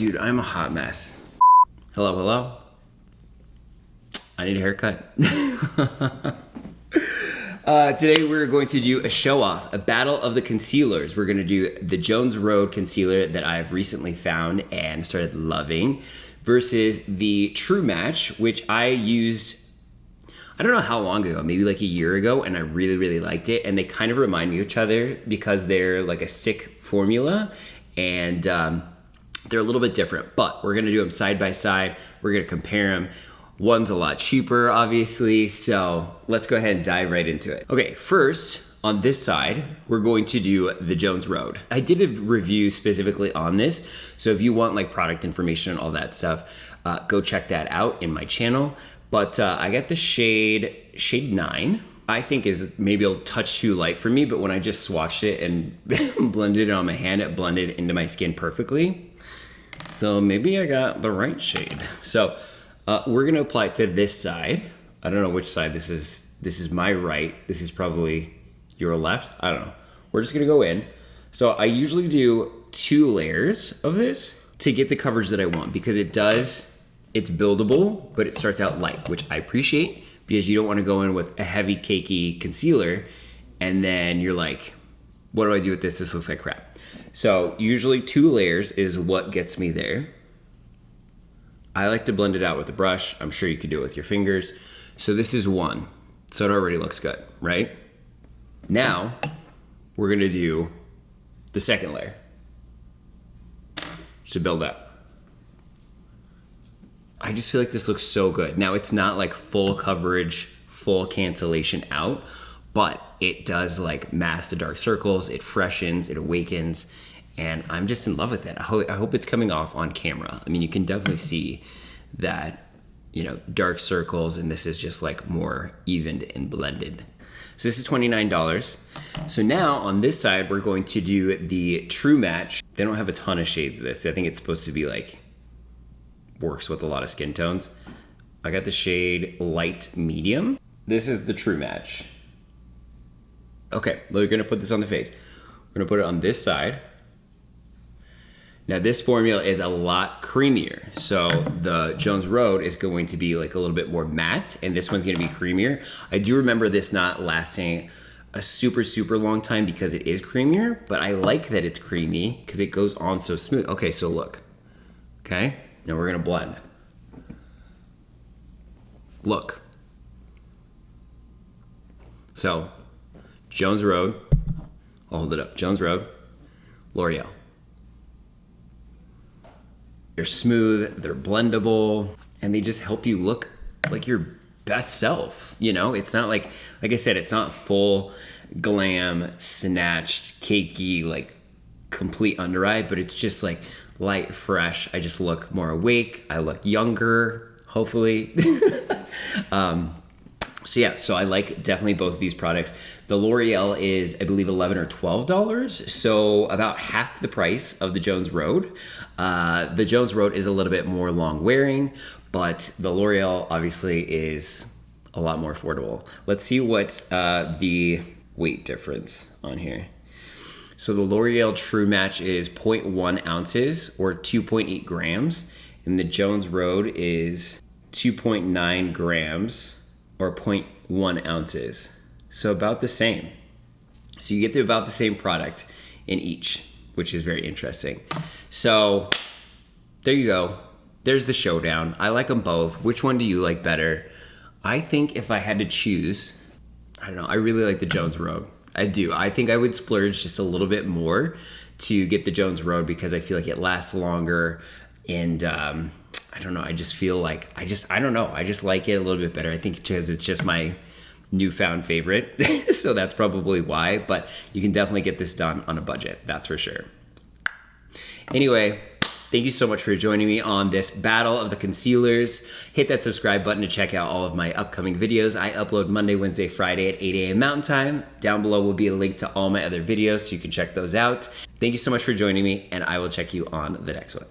Dude, I'm a hot mess. Hello, hello. I need a haircut. Today we're going to do a show off, a battle of the concealers. We're gonna do the Jones Road concealer that I've recently found and started loving versus the True Match, which I used, I don't know how long ago, maybe like a year ago, and I really, really liked it. And they kind of remind me of each other because they're like a stick formula and they're a little bit different, but we're gonna do them side by side. We're gonna compare them. One's a lot cheaper, obviously, so let's go ahead and dive right into it. Okay, first, on this side, we're going to do the Jones Road. I did a review specifically on this, so if you want like product information and all that stuff, go check that out in my channel. But I got the shade 9. I think is maybe a touch too light for me, but when I just swatched it and blended it on my hand, it blended into my skin perfectly. So maybe I got the right shade. So we're gonna apply it to this side. I don't know which side this is. This is my right. This is probably your left. I don't know. We're just gonna go in. So I usually do 2 layers of this to get the coverage that I want because it's buildable, but it starts out light, which I appreciate because you don't wanna go in with a heavy cakey concealer and then you're like, what do I do with this? This looks like crap. So usually 2 layers is what gets me there. I like to blend it out with a brush. I'm sure you could do it with your fingers. So this is 1. So it already looks good, right? Now, we're gonna do the second layer just to build up. I just feel like this looks so good. Now it's not like full coverage, full cancellation out, but it does like mask the dark circles, it freshens, it awakens, and I'm just in love with it. I hope it's coming off on camera. I mean, you can definitely see that, you know, dark circles, and this is just like more evened and blended. So this is $29. So now on this side, we're going to do the True Match. They don't have a ton of shades of this. I think it's supposed to be like, works with a lot of skin tones. I got the shade Light Medium. This is the True Match. Okay, we're gonna put this on the face. We're gonna put it on this side. Now this formula is a lot creamier. So the Jones Road is going to be like a little bit more matte and this one's gonna be creamier. I do remember this not lasting a super, super long time because it is creamier, but I like that it's creamy because it goes on so smooth. Okay, so look, okay? Now we're gonna blend. Look. So, Jones Road, I'll hold it up, Jones Road, L'Oreal. They're smooth, they're blendable, and they just help you look like your best self, you know? It's not like I said, it's not full glam, snatched, cakey, like complete under eye, but it's just like light, fresh. I just look more awake, I look younger, hopefully. So yeah, so I like definitely both of these products. The L'Oreal is, I believe, $11 or $12, so about half the price of the Jones Road. The Jones Road is a little bit more long wearing, but the L'Oreal obviously is a lot more affordable. Let's see what the weight difference on here. So the L'Oreal True Match is 0.1 ounces or 2.8 grams, and the Jones Road is 2.9 grams. Or 0.1 ounces. So about the same. So you get about the same product in each, which is very interesting. So there you go. There's the showdown. I like them both. Which one do you like better? I think if I had to choose, I don't know, I really like the Jones Road. I do. I think I would splurge just a little bit more to get the Jones Road because I feel like it lasts longer and I don't know, I just feel like, I don't know, I just like it a little bit better. I think because it's just my newfound favorite, so that's probably why, but you can definitely get this done on a budget, that's for sure. Anyway, thank you so much for joining me on this battle of the concealers. Hit that subscribe button to check out all of my upcoming videos. I upload Monday, Wednesday, Friday at 8 a.m. Mountain Time. Down below will be a link to all my other videos so you can check those out. Thank you so much for joining me, and I will check you on the next one.